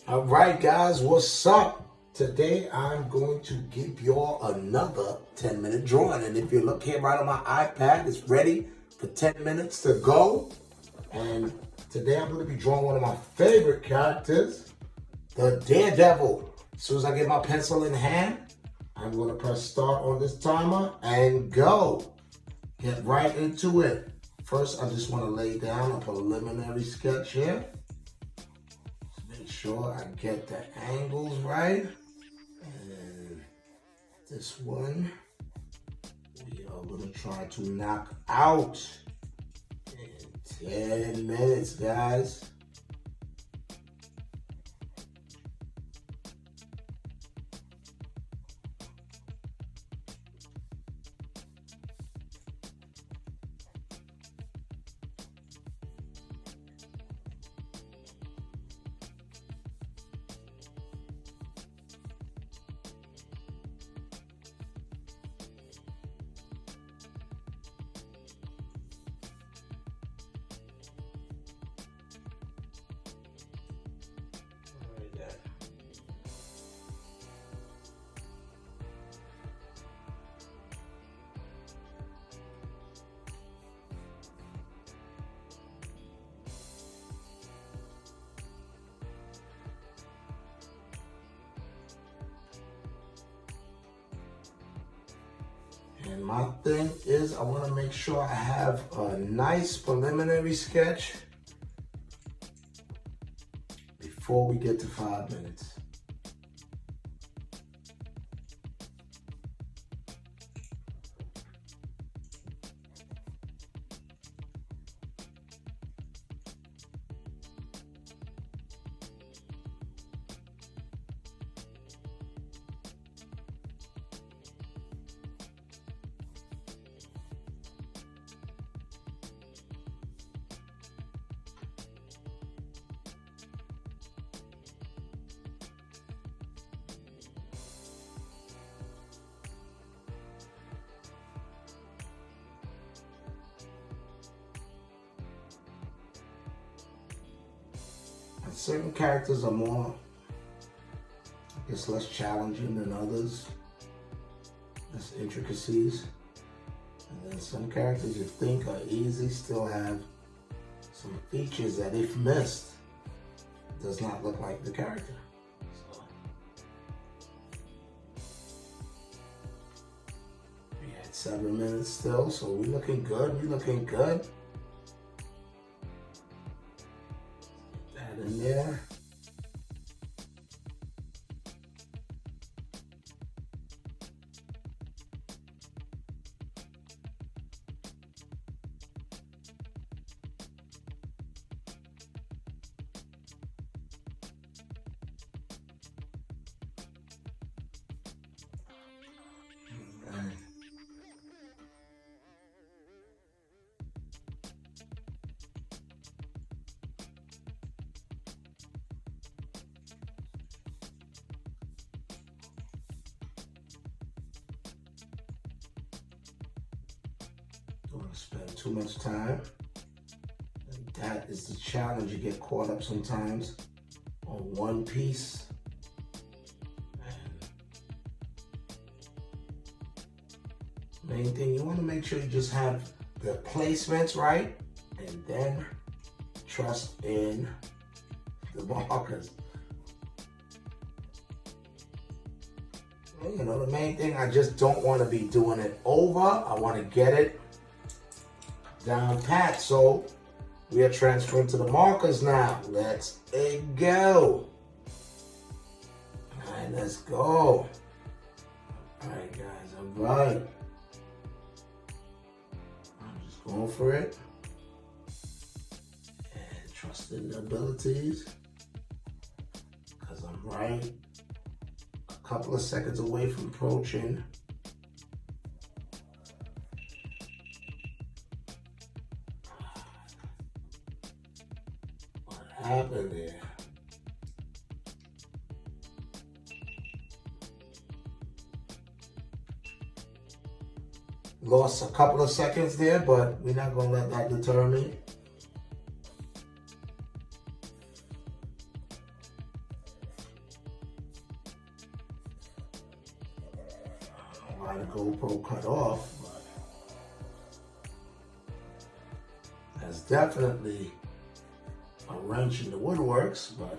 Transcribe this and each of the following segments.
All right, guys, what's up? Today I'm going to give y'all another 10-minute drawing. And if you look here right on my iPad, it's ready for 10 minutes to go. And today I'm going to be drawing one of my favorite characters, the Daredevil. As soon as I get my pencil in hand, I'm going to press start on this timer and go. Get right into it. First, I just want to lay down a preliminary sketch here. Make sure I get the angles right. And this one, we are going to try to knock out in 10 minutes, guys. And my thing is I want to make sure I have a nice preliminary sketch before we get to 5 minutes. Certain characters are more, I guess, less challenging than others, less intricacies. And then some characters you think are easy still have some features that, if missed, does not look like the character. So, we had 7 minutes still, so we're looking good. We're looking good. In there. Don't want to spend too much time. And that is the challenge. You get caught up sometimes on one piece. And main thing, you want to make sure you just have the placements right, and then trust in the markers. You know, the main thing, I just don't want to be doing it over. I want to get it down pat. So we are transferring to the markers now. Let's go. All right, let's go. All right, guys, all right. I'm just going for it. And trust in the abilities, because I'm right a couple of seconds away from approaching. Happened there. Lost a couple of seconds there, but we're not going to let that deter me. why the GoPro cut off, but that's definitely a wrench in the woodworks, but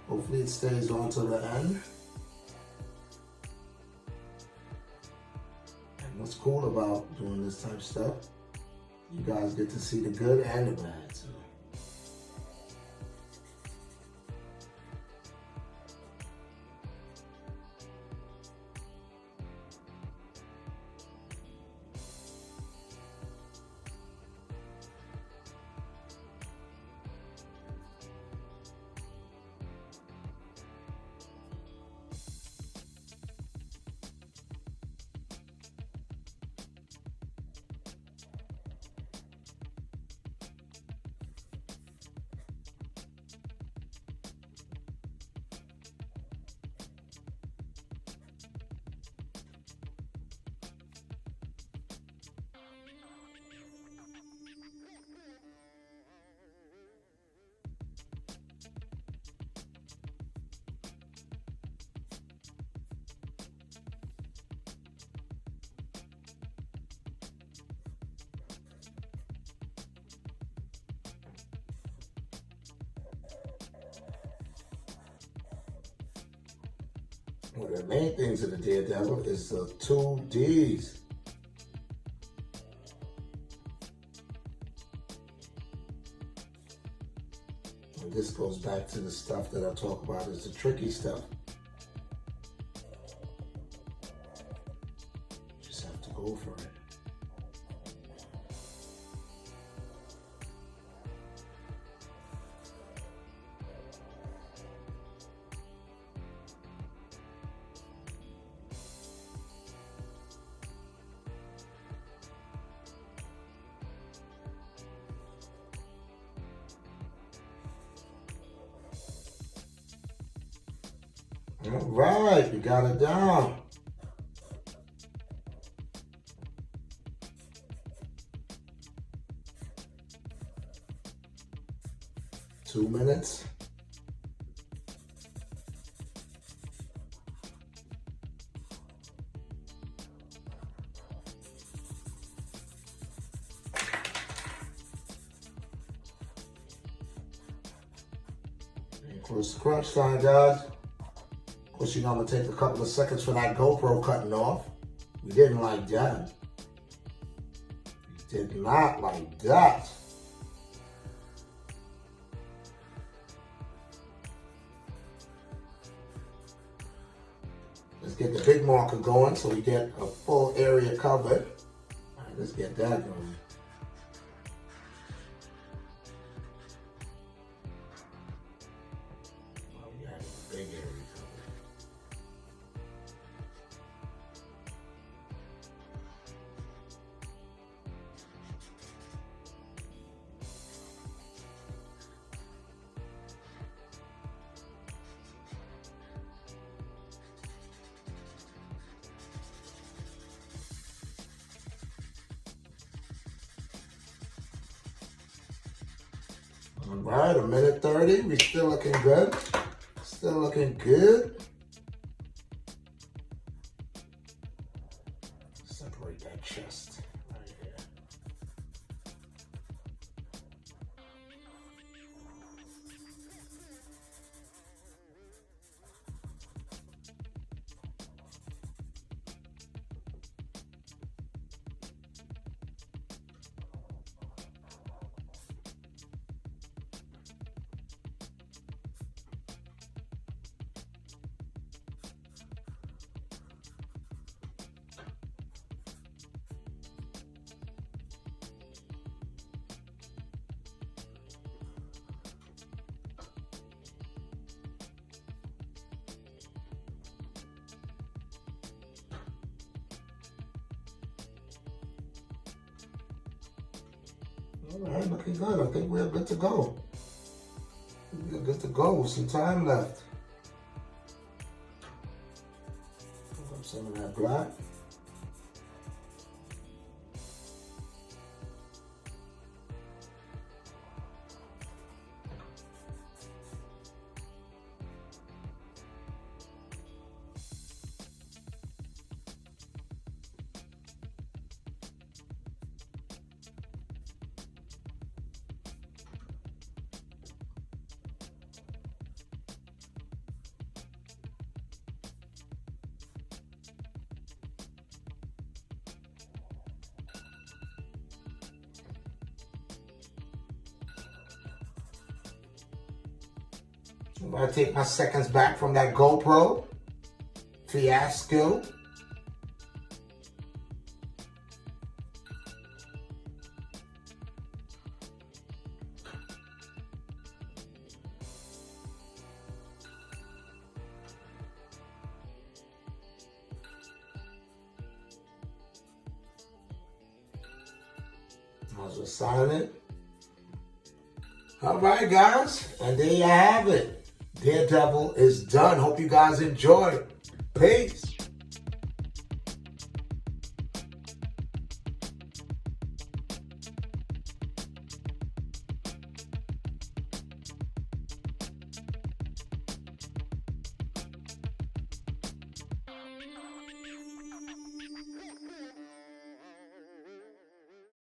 hopefully it stays on to the end. And what's cool about doing this type of stuff, you guys get to see the good and the bad. So. One of the main things of the Daredevil is the 2 Ds. And this goes back to the stuff that I talk about is the tricky stuff. Just have to go for it. All right, we got it down. Two minutes. And close the crunch time, guys. Of course, you know I'm gonna take a couple of seconds for that GoPro cutting off. We didn't like that. We did not like that. Let's get the big marker going so we get a full area covered. All right, let's get that going. Oh, yeah, big area covered. All right, 1:30. We're still looking good. Still looking good. Separate that chest right here. All right, looking good. I think we're good to go. We're good to go with some time left. Pick up some of that black. I'm going to take my seconds back from that GoPro fiasco. I was just silent. All right, guys, and there you have it. Daredevil is done. Hope you guys enjoyed. Peace.